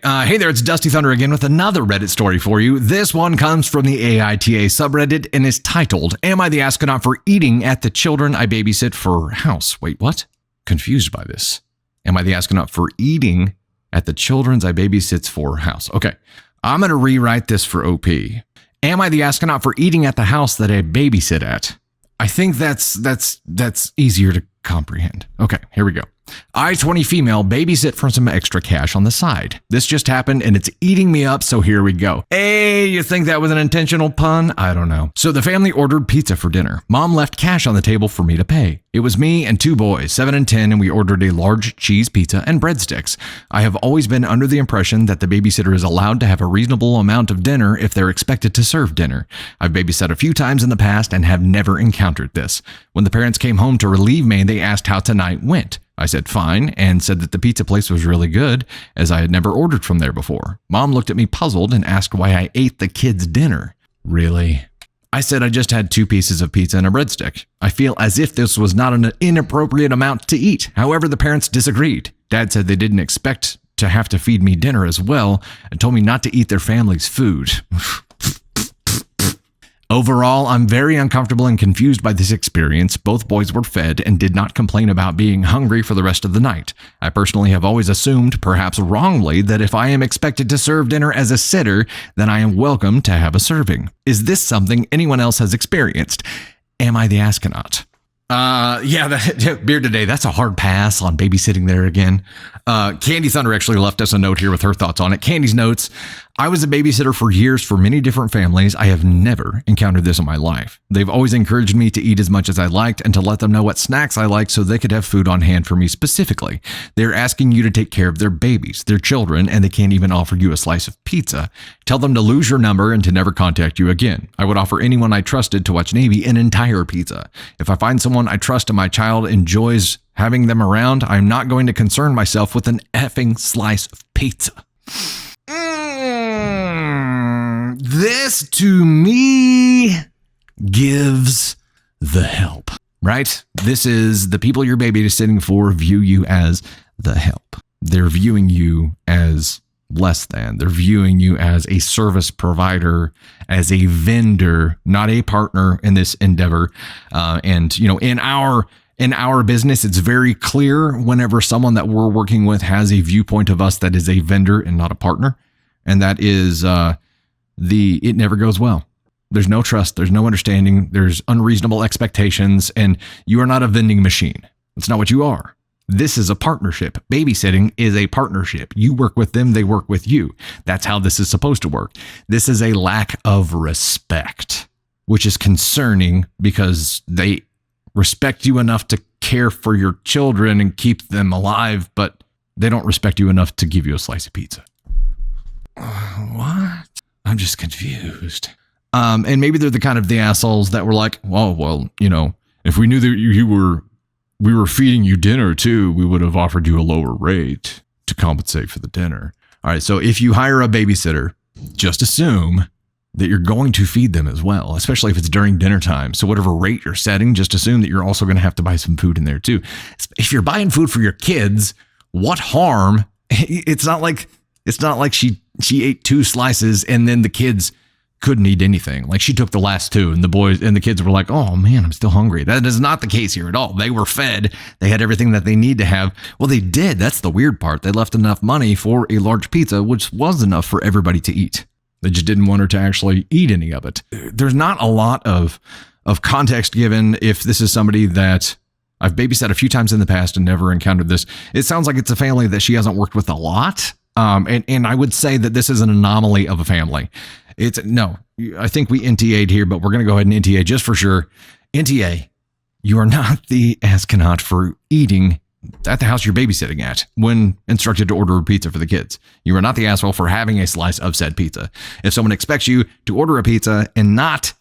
Hey there, it's Dusty Thunder again with another Reddit story for you. This one comes from the AITA subreddit and is titled, Am I the Astronaut for Eating at the Children I Babysit for House? Wait, what? Confused by this. Am I the astronaut for eating at the children's I babysit for house? Okay, I'm going to rewrite this for OP. Am I the astronaut for eating at the house that I babysit at? I think that's easier to comprehend. Okay, here we go. I, 20 female, babysit for some extra cash on the side. This just happened and it's eating me up, so here we go. Hey, you think that was an intentional pun? I don't know. So the family ordered pizza for dinner. Mom left cash on the table for me to pay. It was me and two boys, 7 and 10, and we ordered a large cheese pizza and breadsticks. I have always been under the impression that the babysitter is allowed to have a reasonable amount of dinner if they're expected to serve dinner. I've babysat a few times in the past and have never encountered this. When the parents came home to relieve me, they asked how tonight went. I said fine and said that the pizza place was really good as I had never ordered from there before. Mom looked at me puzzled and asked why I ate the kids' dinner. Really? I said I just had 2 pieces of pizza and a breadstick. I feel as if this was not an inappropriate amount to eat. However, the parents disagreed. Dad said they didn't expect to have to feed me dinner as well and told me not to eat their family's food. Overall, I'm very uncomfortable and confused by this experience. Both boys were fed and did not complain about being hungry for the rest of the night. I personally have always assumed, perhaps wrongly, that if I am expected to serve dinner as a sitter, then I am welcome to have a serving. Is this something anyone else has experienced? Am I the astronaut? Beer today. That's a hard pass on babysitting there again. Candy Thunder actually left us a note here with her thoughts on it. Candy's notes, I was a babysitter for years for many different families. I have never encountered this in my life. They've always encouraged me to eat as much as I liked and to let them know what snacks I like so they could have food on hand for me specifically. They're asking you to take care of their babies, their children, and they can't even offer you a slice of pizza. Tell them to lose your number and to never contact you again. I would offer anyone I trusted to watch Navy an entire pizza. If I find someone I trust and my child enjoys having them around, I'm not going to concern myself with an effing slice of pizza. This to me gives the help, right? This is the people you're babysitting for view you as the help. They're viewing you as less than. They're viewing you as a service provider, as a vendor, not a partner in this endeavor. In our business, it's very clear whenever someone that we're working with has a viewpoint of us that is a vendor and not a partner. And that is it never goes well. There's no trust. There's no understanding. There's unreasonable expectations. And you are not a vending machine. That's not what you are. This is a partnership. Babysitting is a partnership. You work with them. They work with you. That's how this is supposed to work. This is a lack of respect, which is concerning because they respect you enough to care for your children and keep them alive, but they don't respect you enough to give you a slice of pizza. What? I'm just confused. And maybe they're the kind of the assholes that were like, well, if we knew that we were feeding you dinner too, we would have offered you a lower rate to compensate for the dinner. All right. So if you hire a babysitter, just assume that you're going to feed them as well, especially if it's during dinner time. So whatever rate you're setting, just assume that you're also going to have to buy some food in there too. If you're buying food for your kids, what harm? It's not like she ate 2 slices and then the kids couldn't eat anything. Like she took the last 2 and the boys and the kids were like, oh man, I'm still hungry. That is not the case here at all. They were fed. They had everything that they need to have. Well, they did. That's the weird part. They left enough money for a large pizza, which was enough for everybody to eat. They just didn't want her to actually eat any of it. There's not a lot of context given if this is somebody that I've babysat a few times in the past and never encountered this. It sounds like it's a family that she hasn't worked with a lot. And I would say that this is an anomaly of a family. I think we NTA'd here, but we're going to go ahead and NTA just for sure. NTA, you are not the astronaut for eating at the house you're babysitting at when instructed to order a pizza for the kids. You are not the asshole for having a slice of said pizza. If someone expects you to order a pizza and not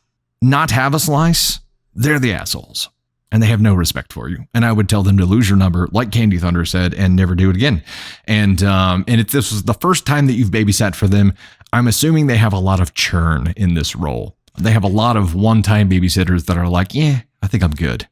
have a slice, they're the assholes. And they have no respect for you. And I would tell them to lose your number, like Candy Thunder said, and never do it again. And if this was the first time that you've babysat for them, I'm assuming they have a lot of churn in this role. They have a lot of one-time babysitters that are like, yeah, I think I'm good.